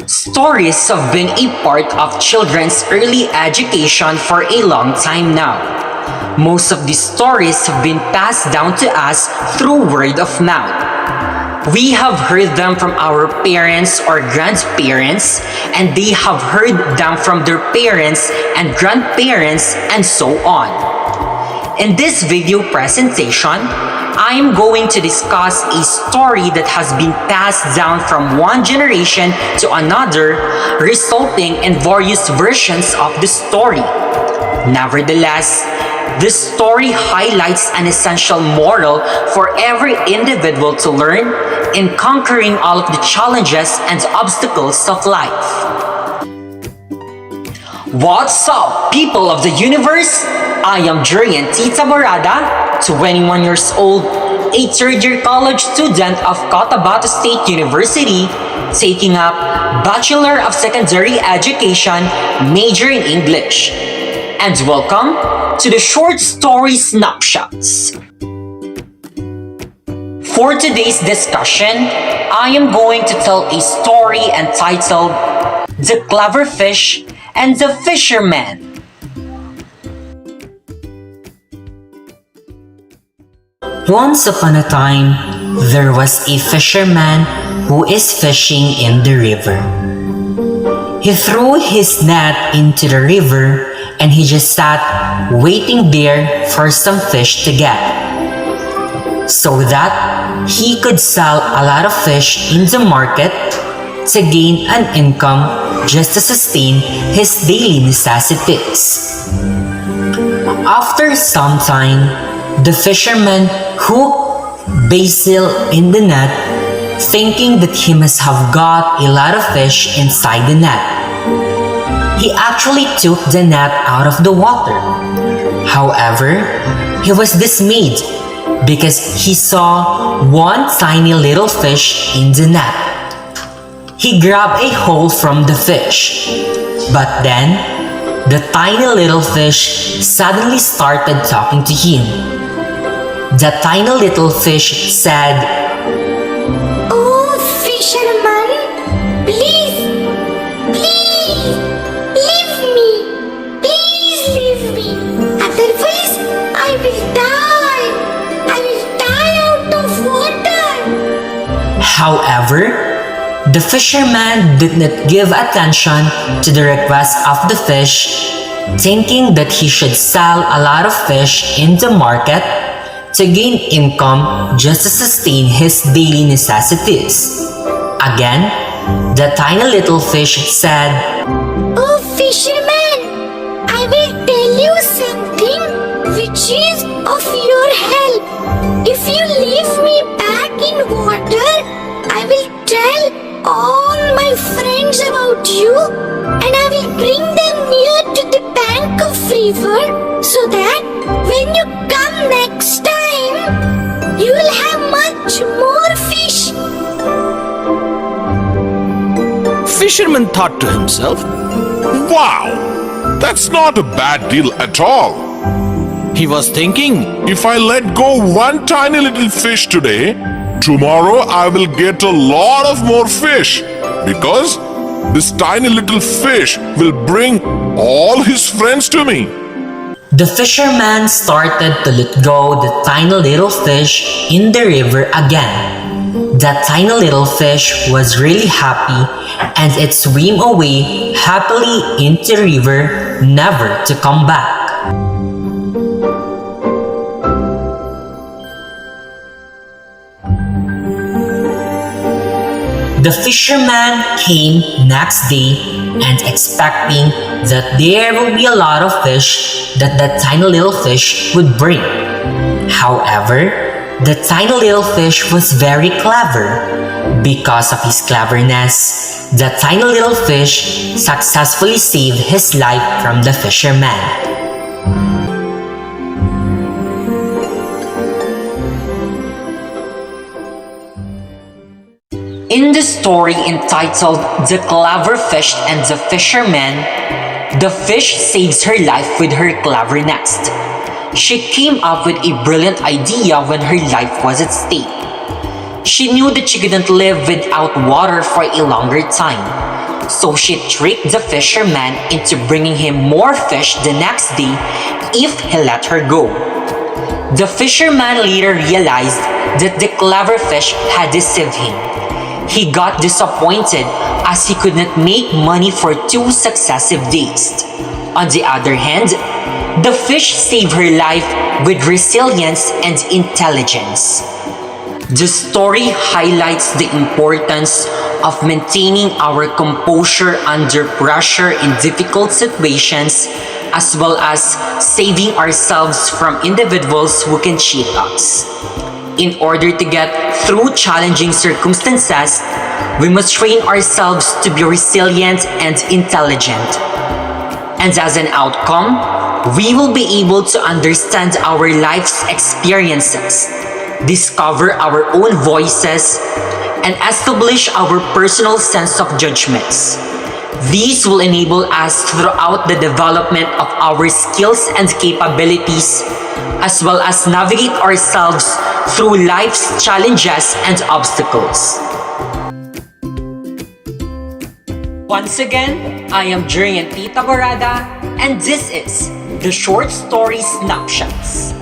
Stories have been a part of children's early education for a long time now. Most of these stories have been passed down to us through word of mouth. We have heard them from our parents or grandparents, and they have heard them from their parents and grandparents, and so on. In this video presentation, I am going to discuss a story that has been passed down from one generation to another, resulting in various versions of the story. Nevertheless, this story highlights an essential moral for every individual to learn in conquering all of the challenges and obstacles of life. What's up, people of the universe? I am Jurian Tita Morada, 21 years old, a third-year college student of Cotabato State University, taking up Bachelor of Secondary Education, major in English. And welcome to the short story Snapshots. For today's discussion, I am going to tell a story entitled The Clever Fish and the Fisherman. Once upon a time, there was a fisherman who is fishing in the river. He threw his net into the river and he just sat waiting there for some fish to get, so that he could sell a lot of fish in the market to gain an income just to sustain his daily necessities. After some time, the fisherman hooked basil in the net, thinking that he must have got a lot of fish inside the net. He actually took the net out of the water. However, he was dismayed because he saw one tiny little fish in the net. He grabbed a hold from the fish, but then the tiny little fish suddenly started talking to him. The tiny little fish said, "Oh, fisherman, please, please, leave me. Please leave me. Otherwise, I will die. I will die out of water." However, the fisherman did not give attention to the request of the fish, thinking that he should sell a lot of fish in the market to gain income just to sustain his daily necessities. Again, the tiny little fish said, "Oh, fisherman, I will tell you something which is of your help. If you leave me back in water, I will tell all my friends about you, and I will bring them near to the bank of river, so that when you come next time, you will have much more fish." Fisherman thought to himself, Wow, that's not a bad deal at all. he was thinking, If I let go one tiny little fish today, tomorrow I will get a lot of more fish, because this tiny little fish will bring all his friends to me. The fisherman started to let go the tiny little fish in the river again. The tiny little fish was really happy, and it swam away happily into the river, never to come back. The fisherman came next day and expecting that there will be a lot of fish that tiny little fish would bring. However, the tiny little fish was very clever. Because of his cleverness, the tiny little fish successfully saved his life from the fisherman. In the story entitled The Clever Fish and the Fisherman, the fish saves her life with her cleverness. She came up with a brilliant idea when her life was at stake. She knew that she couldn't live without water for a longer time, so she tricked the fisherman into bringing him more fish the next day if he let her go. The fisherman later realized that the clever fish had deceived him. He got disappointed as he could not make money for 2 successive days. On the other hand, the fish saved her life with resilience and intelligence. The story highlights the importance of maintaining our composure under pressure in difficult situations, as well as saving ourselves from individuals who can cheat us. In order to get through challenging circumstances, we must train ourselves to be resilient and intelligent. And as an outcome, we will be able to understand our life's experiences, discover our own voices, and establish our personal sense of judgments. These will enable us throughout the development of our skills and capabilities, as well as navigate ourselves through life's challenges and obstacles. Once again, I am Jurian Tita Barada, and this is the Short Story Snapshots.